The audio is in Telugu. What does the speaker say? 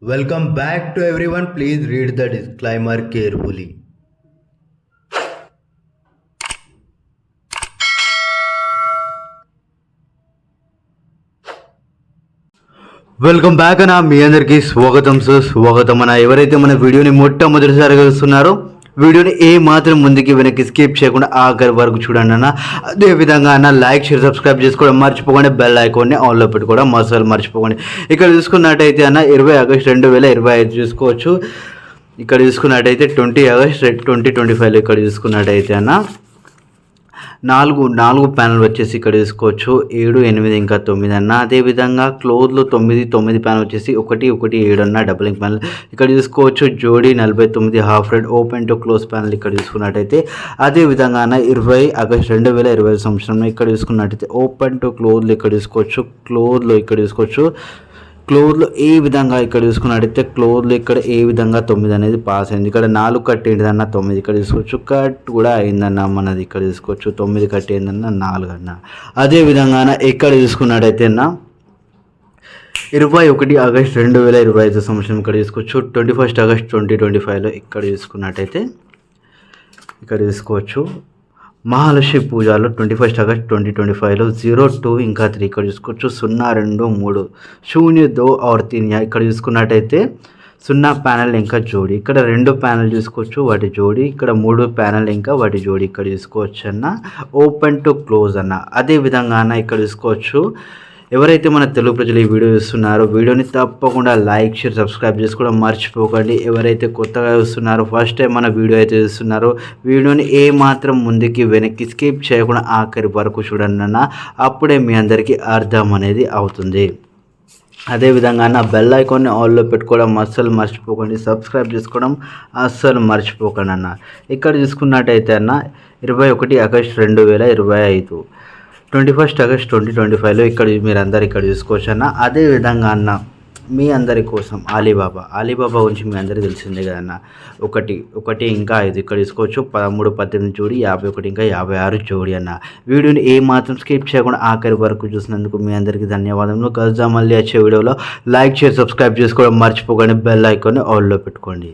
Welcome back to everyone. Please read the disclaimer carefully. Welcome back అన్న మీ అందరికీ స్వాగతం అన్న. ఎవరైతే మన వీడియోని మొట్టమొదటిసారిగా చూస్తున్నారో వీడియోని ఏ మాత్రం ముందుకి వెనక్కి స్కిప్ చేయకుండా ఆఖరి వరకు చూడండి అన్న. అదేవిధంగా అన్న లైక్ షేర్ సబ్స్క్రైబ్ చేసుకోవడం మర్చిపోకండి, బెల్ ఐకాన్ని ఆన్లో పెట్టుకోవడం అసలు మర్చిపోకండి. ఇక్కడ చూసుకున్నట్టయితే అన్న 20 ఆగస్ట్ 2025 చూసుకోవచ్చు. ఇక్కడ చూసుకున్నట్టయితే 20 ఆగస్ట్ 2025 ఇక్కడ చూసుకున్నట్టయితే అన్న నాలుగు ప్యానల్ వచ్చేసి ఇక్కడ తీసుకోవచ్చు. 7, 8 ఇంకా 9 అన్న. అదేవిధంగా క్లోజ్లో 9 ప్యానల్ వచ్చేసి 1, 1, 7 అన్న డబులింగ్ ప్యానల్ ఇక్కడ తీసుకోవచ్చు. జోడీ 49 half red open to close panel ఇక్కడ తీసుకున్నట్టయితే అదేవిధంగా అన్న 20 ఆగస్ట్ 2025 సంవత్సరంలో ఇక్కడ తీసుకున్నట్టయితే ఓపెన్ టు క్లోజ్లో ఇక్కడ తీసుకోవచ్చు. క్లోజ్లో ఇక్కడ తీసుకోవచ్చు. క్లోజ్లో ఏ విధంగా ఇక్కడ చూసుకున్నట్టయితే క్లోజ్లో ఇక్కడ ఏ విధంగా 9 అనేది పాస్ అయింది. ఇక్కడ 4 కట్ ఏంటిదన్న 9 ఇక్కడ తీసుకోవచ్చు. కట్ కూడా అయిందన్న మనది ఇక్కడ తీసుకోవచ్చు. 9 కట్ అయిందన్న 4 అన్న. అదేవిధంగా ఇక్కడ చూసుకున్నట్టయితే అన్న 21 ఆగస్ట్ 2025 సంవత్సరం ఇక్కడ తీసుకోవచ్చు. 21 ఆగస్ట్ 2025లో ఇక్కడ చూసుకున్నట్టయితే ఇక్కడ తీసుకోవచ్చు. మహాలక్ష్మి పూజలో 21 ఆగస్ట్ 2025లో 02 ఇంకా 3 ఇక్కడ చూసుకోవచ్చు. 0, 2, 3 0, 2 और 3 ఇక్కడ చూసుకున్నట్టయితే 0 ప్యానల్ ఇంకా జోడి ఇక్కడ 2 ప్యానల్ చూసుకోవచ్చు వాటి జోడి ఇక్కడ 3 ప్యానల్ ఇంకా వాటి జోడి ఇక్కడ చూసుకోవచ్చు అన్న. ఓపెన్ టు క్లోజ్ అన్న. అదేవిధంగా అన్న ఇక్కడ చూసుకోవచ్చు. ఎవరైతే మన తెలుగు ప్రజలు ఈ వీడియో చూస్తున్నారో వీడియోని తప్పకుండా లైక్ షేర్ సబ్స్క్రైబ్ చేసుకోవడం మర్చిపోకండి. ఎవరైతే కొత్తగా చూస్తున్నారో ఫస్ట్ టైం మన వీడియో అయితే చూస్తున్నారో వీడియోని ఏ మాత్రం ముందుకి వెనక్కి స్కిప్ చేయకుండా ఆఖరి వరకు చూడండి అన్న. అప్పుడే మీ అందరికీ అర్థం అనేది అవుతుంది. అదేవిధంగా అన్న బెల్ ఐకాన్ని ఆన్లో పెట్టుకోవడం అస్సలు మర్చిపోకండి, సబ్స్క్రైబ్ చేసుకోవడం అస్సలు మర్చిపోకండి అన్న. ఇక్కడ చూసుకున్నట్టయితే అన్న 21 ఆగస్ట్ 2025 21 ఆగస్ట్ 2025లో ఇక్కడ మీరందరూ ఇక్కడ చూసుకోవచ్చు అన్న. అదేవిధంగా అన్న మీ అందరి కోసం అలీబాబా గురించి మీ అందరికీ తెలిసిందే కదన్న. 1 ఇంకా 5 ఇక్కడ తీసుకోవచ్చు. 13, 18 జోడి 51 ఇంకా 56 జోడి అన్న. వీడియోని ఏ మాత్రం స్కిప్ చేయకుండా ఆఖరి వరకు చూసినందుకు మీ అందరికీ ధన్యవాదములు. కలుద్దాం మళ్ళీ వచ్చే వీడియోలో. లైక్ షేర్ సబ్స్క్రైబ్ చేసుకోవడం మర్చిపోకండి, బెల్ ఐకాన్ని ఆన్లో పెట్టుకోండి.